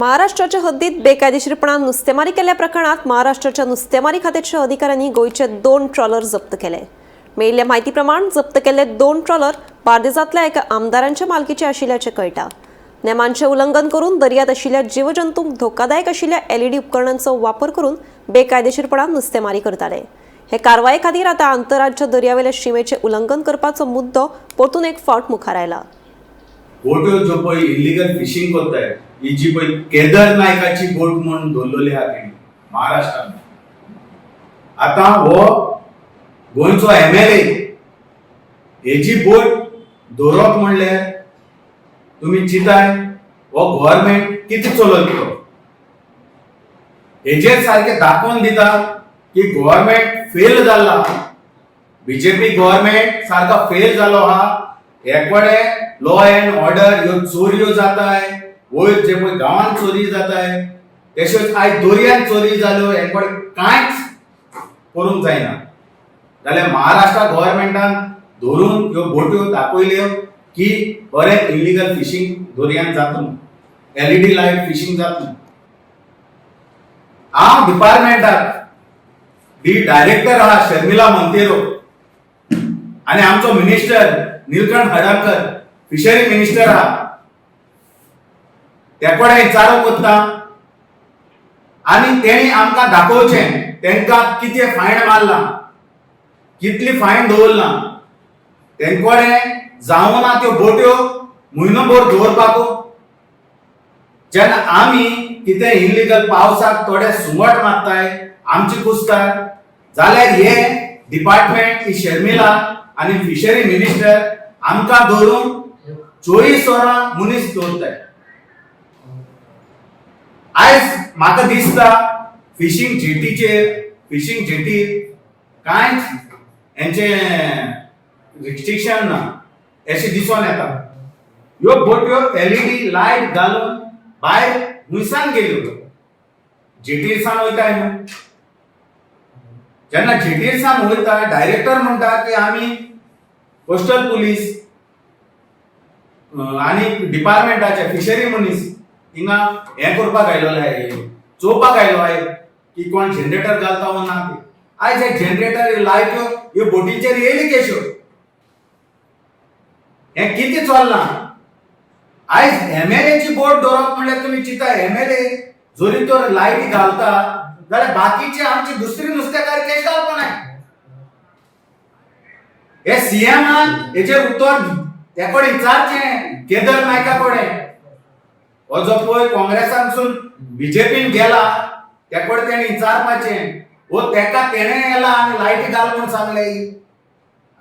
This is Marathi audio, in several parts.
महाराष्ट्राच्या हद्दीत बेकायदेशीरपणान नुस्तेमारी केल्या प्रकरणात महाराष्ट्राच्या नुस्तेमारी खात्याच्या अधिकाऱ्यांनी गोयचे 2 ट्रॉलर जप्त केले। मेळिल्ल्या म्हायती प्रमाण जप्त केल्ले 2 ट्रॉलर बार्देजांतल्या एका आमदारांच्या मालकीचे आशिल्ल्याचे कळटा। नेमांचे उल्लंघन करून दर्यांत आशिल्ल्या जीवजंतूंक धोकादायक आशिल्ल्या LED उपकरणांचो वापर करून बेकायदेशीरपणान नुस्तेमारी करताले। हे कारवाये खातीर आतां आंतरराज्य दर्यावेले शिमेचे उल्लंघन करपाचो मुद्दो परतून एक फावट मुखार आयला। बोट्यो जो पळय इल्लीगल फिशिंग करताय ही जी पळय केदार नायकाची बोट म्हणून दवरलेली आहा ती महाराष्ट्रात। आता हो गोंयचो MLA हेची बोट दवरप म्हणल्यार तुम्ही चिताय हो गव्हर्नमेंट किती चलयतलो। हेजेर सारखे दाखोवन दिता की गव्हर्नमेंट फेल जाला। बीजेपी गव्हर्नमेंट सारका फेल जालो आहा। एकडे लॉ एंड ऑर्डर ह्यो चोऱ्यो जाताय, वयर जे पळय गांवांत चोरी जाताय, तशेंच आयज दर्यांत चोरी जाल्यो, एकडे कांयच करूंक जायना। जाल्यार महाराष्ट्र गव्हर्नमेंटान धरून ह्यो बोट्यो दाखयल्यो की बरें इल्लीगल फिशिंग दर्यांत जाता, LED लायट फिशिंग जाता। हांव डिपार्टमेंटाक डायरेक्टर आहा शर्मिला मोंतेरो आनी आमचो मिनिस्टर नीलकंठ हडळकर फिशरी मिनिस्टर आहा, तेकोडे विचारो करता आनी तेणी आमकां दाखोवचें तेंकां किती फायन मारला, कितली फायन दवरला। तेंकोडे जावना त्यो बोट्यो म्हयनोभर दवरपाक। जेन्ना आमी कितें इल्लीगल पावसाक थोडे सुंगट मारताय, आमची कुसताय, जाल्यार हे डिपार्टमेंट ही शर्मिला आनी फिशरी मिनिस्टर आमकां धरून 24 वरां मनीस दवरताय। आयज म्हाका दिसता फिशिंग जेटीर कांयच हेंचे रिस्ट्रिक्शन ना अशें दिसून येता। ह्यो बोट्यो LED लायट घालून भायर मुयसान गेल्यो, जेटीर सावन वयताय न्हू। जेन्ना जेटीर सावन वयता डायरेक्टर म्हणटा की आमी कोस्टल पुलीस आनी डिपार्टमेंटाचे फिशरी मनीस हिंगा हे करपाक आयलो आहाय, चोवपाक आयलो आहाय की कोण जनरेटर घालता वो ना ते। आयज हे जनरेटर लायट्यो ह्यो बोटींचेर येयली केश्यो, हे कितें चल्लां। आयज MLA ची बोट दवरप म्हणल्यार तुमी चिंता MLA जोरी तर लायटी घालता जाल्यार बाकीचे आमची दुसरी नुस्तेकार केश घालपा। हे सीएमान हेचेर उत्तर तेकोडे विचारचें केदार नायका कडेन। हो जो पळय काँग्रेसांतसून बीजेपीन गेला तेकोडे तेणी विचारपाचें, वो तेका तेणें येला आनी लायटी घाल म्हूण सांगले।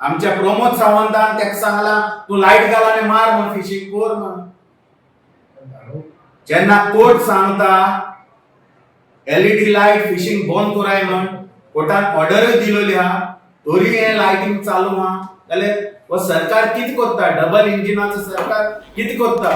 आमच्या प्रमोद सावंतान तेका सांगला तूं लायट घाल आनी मार म्हूण फिशींग कोर म्हूण। जेन्ना कोर्ट सांगता LED लायट फिशिंग बंद कराय म्हूण, कोर्टान ऑर्डरूय दिलेली आहा, तरी हे लायटिंग चालू आहा, जाल्यार हो सरकार कितें करता? डबल इंजिनाचो सरकार कितें करता?